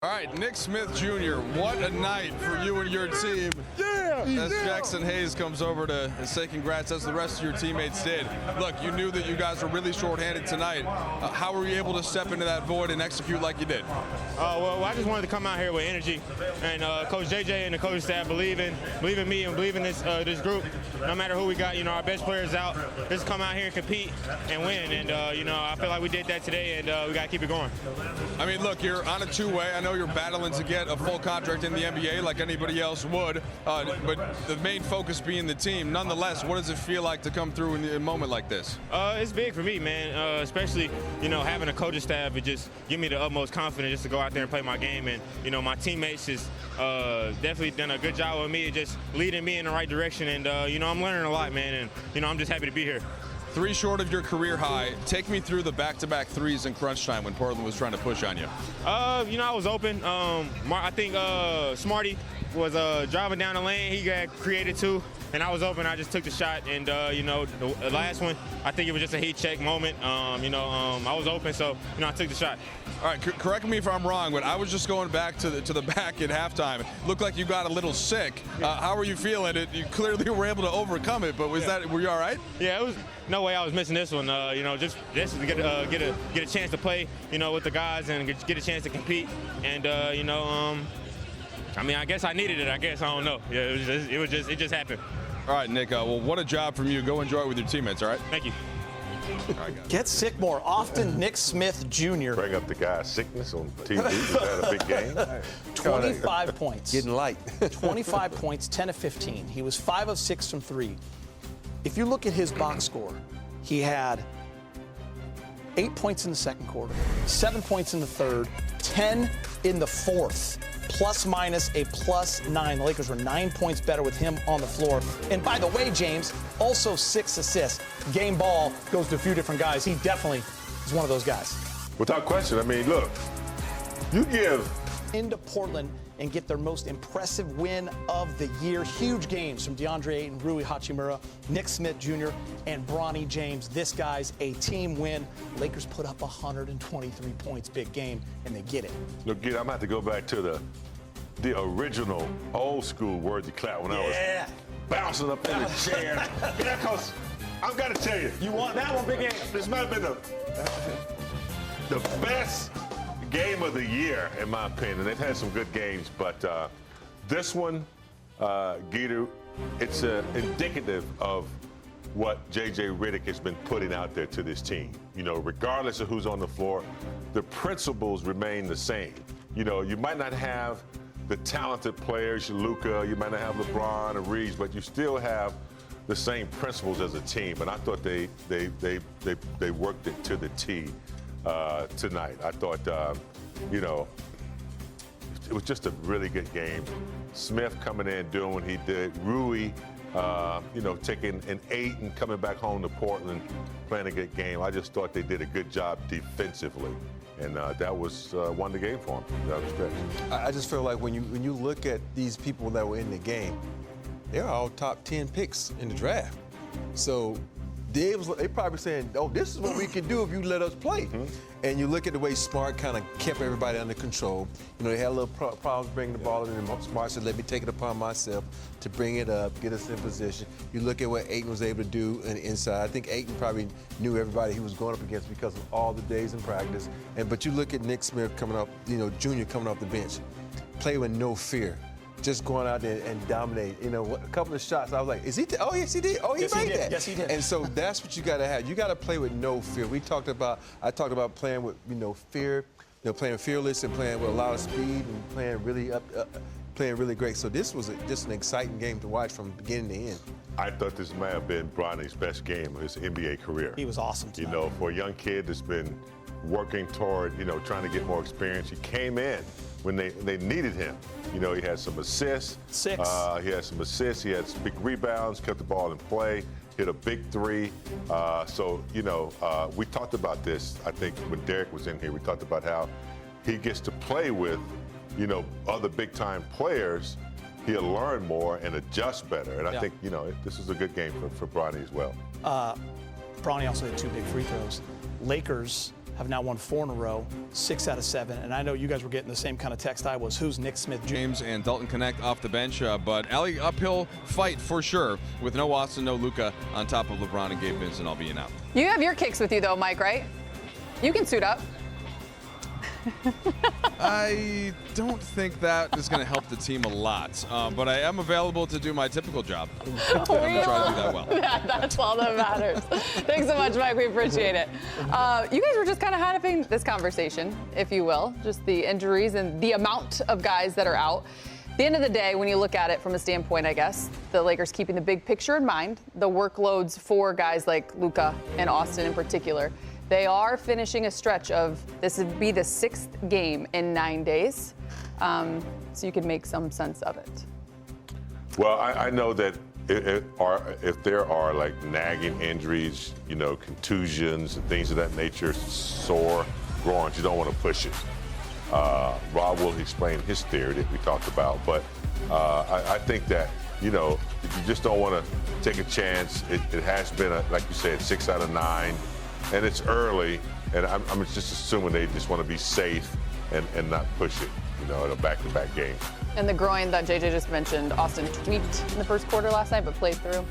All right, Nick Smith Jr., what a night for you and your team. As Jackson Hayes comes over to say congrats, as the rest of your teammates did. Look, you knew that you guys were really shorthanded tonight. How were you able to step into that void and execute like you did? Well, I just wanted to come out here with energy, and Coach JJ and the coaching staff believe in me and believe in this group. No matter who we got, our best players out. Just come out here and compete and win, and I feel like we did that today, and we got to keep it going. I mean, look, you're on a two-way. I know you're battling to get a full contract in the NBA like anybody else would, but the main focus being the team. Nonetheless, what does it feel like to come through in a moment like this? It's big for me, man, especially, having a coaching staff. It just give me the utmost confidence just to go out there and play my game. And, my teammates has definitely done a good job with me, just leading me in the right direction. And, I'm learning a lot, man, and, I'm just happy to be here. 3 short of your career high. Take me through the back-to-back threes in crunch time when Portland was trying to push on you. I was open. I think Smarty was driving down the lane. He got created too, and I was open. I just took the shot, and the last one, I think it was just a heat check moment. I was open, so I took the shot. All right, correct me if I'm wrong, but I was just going back to the back at halftime. It looked like you got a little sick. How were you feeling? You clearly were able to overcome it, but were you all right? Yeah, it was. No way I was missing this one. Just to get a chance to play, with the guys and get a chance to compete. And I guess I needed it. I don't know. Yeah, it just happened. All right, Nick. Well, what a job from you. Go enjoy it with your teammates. All right. Thank you. All right, guys. Get sick more often, Nick Smith Jr. Bring up the guy's sickness on TV. He's had a big game. 25 points. Getting light. 25 points, 10 of 15. He was 5 of 6 from 3. If you look at his box score, he had 8 points in the second quarter, 7 points in the third, 10 in the fourth, plus minus a +9. The Lakers were 9 points better with him on the floor. And by the way, James, also 6 assists. Game ball goes to a few different guys. He definitely is one of those guys. Without question. Look, you give Into Portland and get their most impressive win of the year. Huge games from DeAndre Ayton, Rui Hachimura, Nick Smith Jr., and Bronny James. This guy's a team win. Lakers put up 123 points, big game, and they get it. Look, I'm going to have to go back to the original old school worthy clap when I was bouncing up in the chair. Because I've got to tell you. You want that one, big game? This might have been the best game of the year, in my opinion. They've had some good games, but this one, Geeter, it's indicative of what J.J. Redick has been putting out there to this team. Regardless of who's on the floor, the principles remain the same. You might not have the talented players, Luka, you might not have LeBron or Reeves, but you still have the same principles as a team. And I thought they worked it to the T. Tonight. I thought, it was just a really good game. Smith coming in, doing what he did. Rui, taking an 8 and coming back home to Portland, playing a good game. I just thought they did a good job defensively. And that was won the game for them. That was great. I just feel like when you look at these people that were in the game, they're all top 10 picks in the draft. So they probably saying, oh, this is what we can do if you let us play. Mm-hmm. And you look at the way Smart kind of kept everybody under control. They had a little problems bringing the ball in, and Smart said, let me take it upon myself to bring it up, get us in position. You look at what Ayton was able to do on the inside. I think Ayton probably knew everybody he was going up against because of all the days in practice. But you look at Nick Smith coming up, Junior coming off the bench, play with no fear. Just going out there and dominate. A couple of shots, I was like, is he? Oh, yes, he did. Oh, he made that. Yes, he did. And so that's what you got to have. You got to play with no fear. I talked about playing with, fear, playing fearless and playing with a lot of speed and playing really great. So this was just an exciting game to watch from beginning to end. I thought this may have been Bronny's best game of his NBA career. He was awesome tonight. For a young kid that's been working toward, trying to get more experience, he came in when they needed him. He had some assists. 6. He had some assists. He had some big rebounds, kept the ball in play, hit a big 3. We talked about this, I think, when Derek was in here. We talked about how he gets to play with, other big-time players. He'll learn more and adjust better. And I think, this is a good game for Bronny as well. Bronny also had 2 big free throws. Lakers have now won 4 in a row, 6 out of 7. And I know you guys were getting the same kind of text I was. Who's Nick Smith Jr.? James and Dalton Connect off the bench, but Allie, uphill fight for sure with no Austin, no Luka on top of LeBron and Gabe Vincent all being out. You have your kicks with you though, Mike, right? You can suit up. I don't think that is going to help the team a lot, but I am available to do my typical job. I'm going to try to do that well. That's all that matters. Thanks so much, Mike. We appreciate it. You guys were just kind of having this conversation, if you will, just the injuries and the amount of guys that are out. At the end of the day, when you look at it from a standpoint, I guess, the Lakers keeping the big picture in mind, the workloads for guys like Luka and Austin in particular, they are finishing a stretch of, this would be the 6th game in 9 days, so you can make some sense of it. Well, I know that if there are like nagging injuries, you know, contusions and things of that nature, sore groins, you don't want to push it. Rob will explain his theory that we talked about, but I think that, you know, you just don't want to take a chance. It has been, like you said, 6 out of 9. And it's early, and I'm just assuming they just want to be safe and not push it, you know, in a back-to-back game. And the groin that JJ just mentioned, Austin tweaked in the first quarter last night, but played through.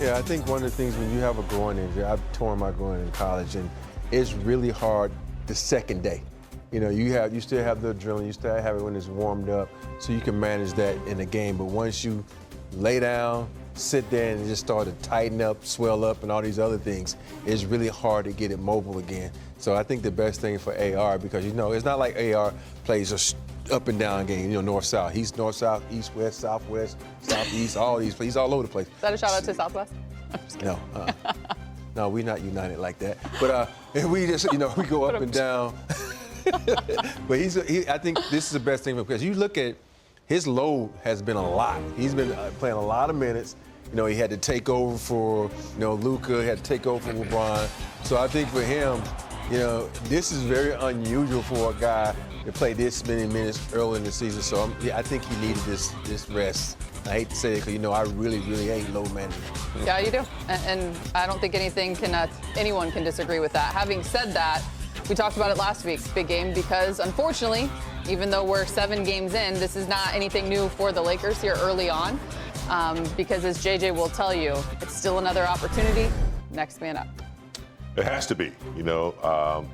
Yeah, I think one of the things when you have a groin injury, I've torn my groin in college, and it's really hard the second day. You know, you still have the adrenaline, you still have it when it's warmed up, so you can manage that in the game. But once you lay down, sit there and just start to tighten up, swell up, and all these other things, it's really hard to get it mobile again. So I think the best thing for AR, because, you know, it's not like AR plays a up and down game, you know, north-south. He's north-south, east-west, southwest, southeast, all these plays. He's all over the place. Is that a shout-out to Southwest? No. No, we're not united like that. But we just, you know, we go up and down. But I think this is the best thing because you look at his load has been a lot. He's been playing a lot of minutes. You know, he had to take over for, you know, Luka, had to take over for LeBron. So I think for him, you know, this is very unusual for a guy to play this many minutes early in the season. So I think he needed this rest. I hate to say it because, you know, I really ain't load managing. Yeah, you do. And I don't think anyone can disagree with that. Having said that, we talked about it last week, big game, because unfortunately, even though we're 7 games in, this is not anything new for the Lakers here early on. Because as JJ will tell you, it's still another opportunity. Next man up. It has to be. You know,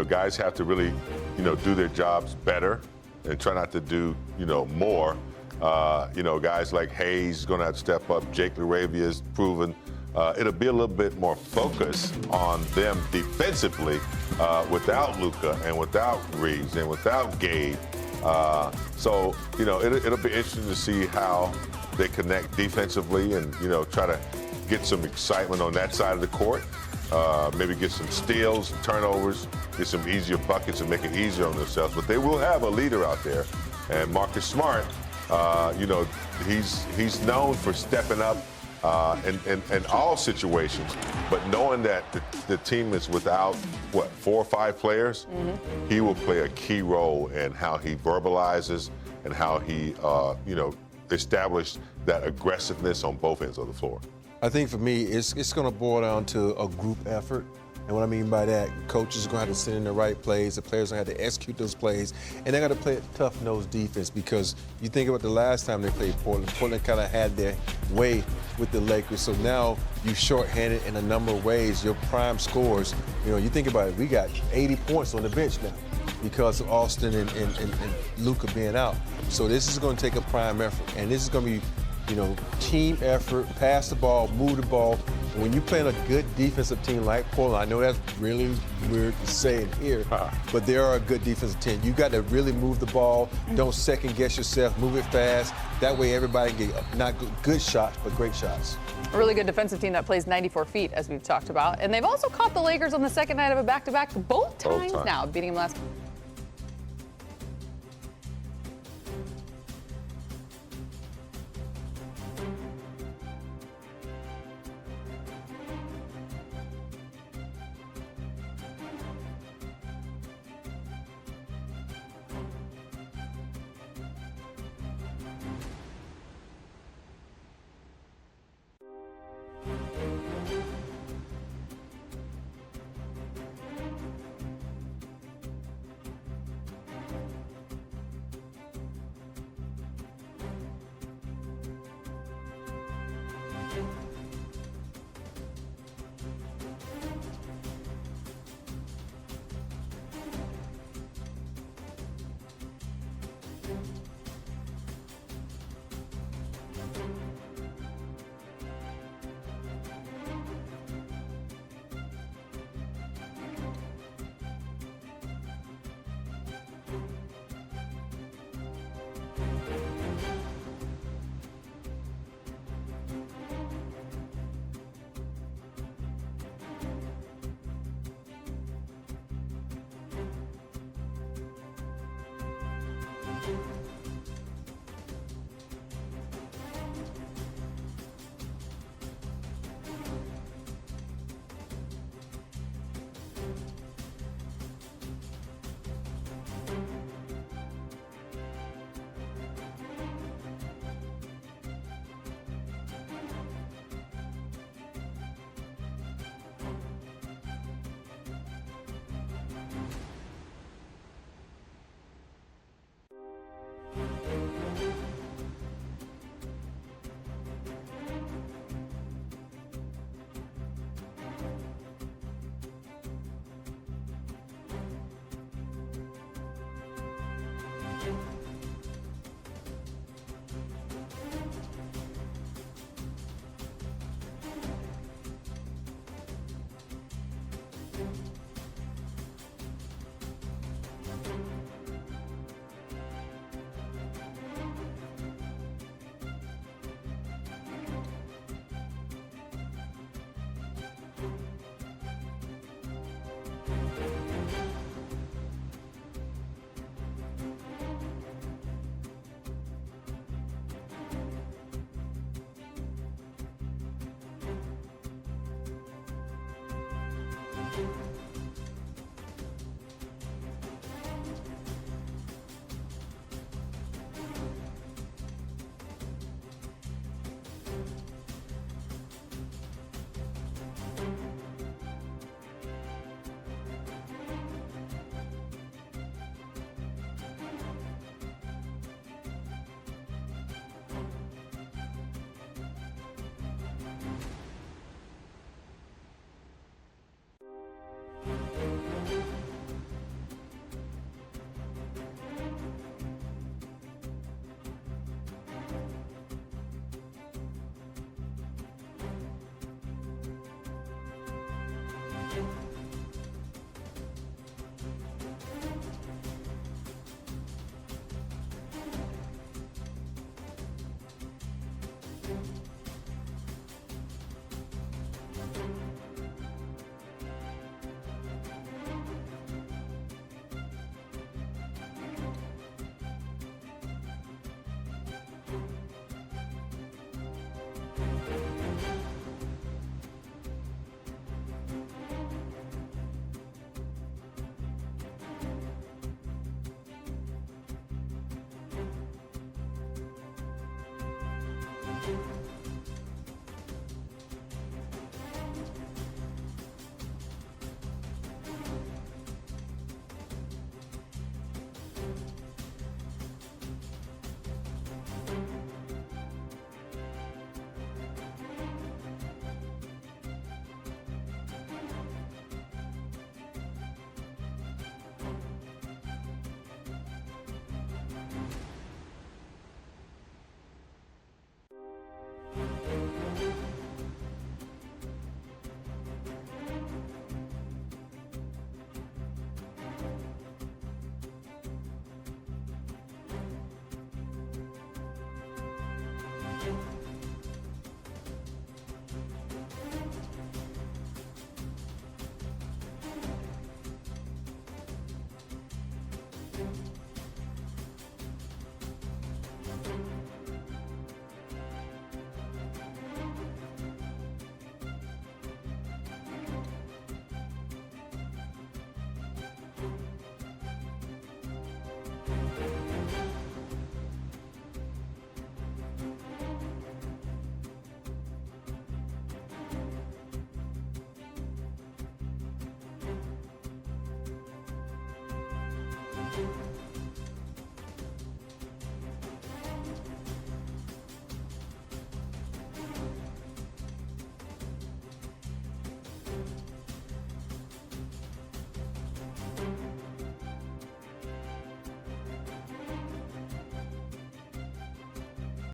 guys have to really, you know, do their jobs better and try not to do, you know, more. You know, guys like Hayes going to have to step up. Jake LaRavia has proven it'll be a little bit more focus on them defensively without Luka and without Reeves and without Gabe. So, you know, it'll be interesting to see how they connect defensively and, you know, try to get some excitement on that side of the court. Maybe get some steals and turnovers, get some easier buckets and make it easier on themselves. But they will have a leader out there. And Marcus Smart, you know, he's known for stepping up in all situations. But knowing that the team is without, 4 or 5 players, he will play a key role in how he verbalizes and how he, you know, establish that aggressiveness on both ends of the floor. I think for me, it's going to boil down to a group effort. And what I mean by that, coaches are going to have to send in the right plays, the players are going to have to execute those plays, and they're going to play a tough-nosed defense because you think about the last time they played Portland. Portland kind of had their way with the Lakers, so now you shorthanded in a number of ways. Your prime scores, you know, you think about it, we got 80 points on the bench now because of Austin and Luka being out. So this is going to take a prime effort, and this is going to be, you know, team effort, pass the ball, move the ball. And when you're playing a good defensive team like Portland, I know that's really weird to say it here, but they are a good defensive team. You got to really move the ball. Don't second guess yourself. Move it fast. That way everybody can get not good shots, but great shots. A really good defensive team that plays 94 feet, as we've talked about. And they've also caught the Lakers on the second night of a back-to-back both times now, beating them last. you.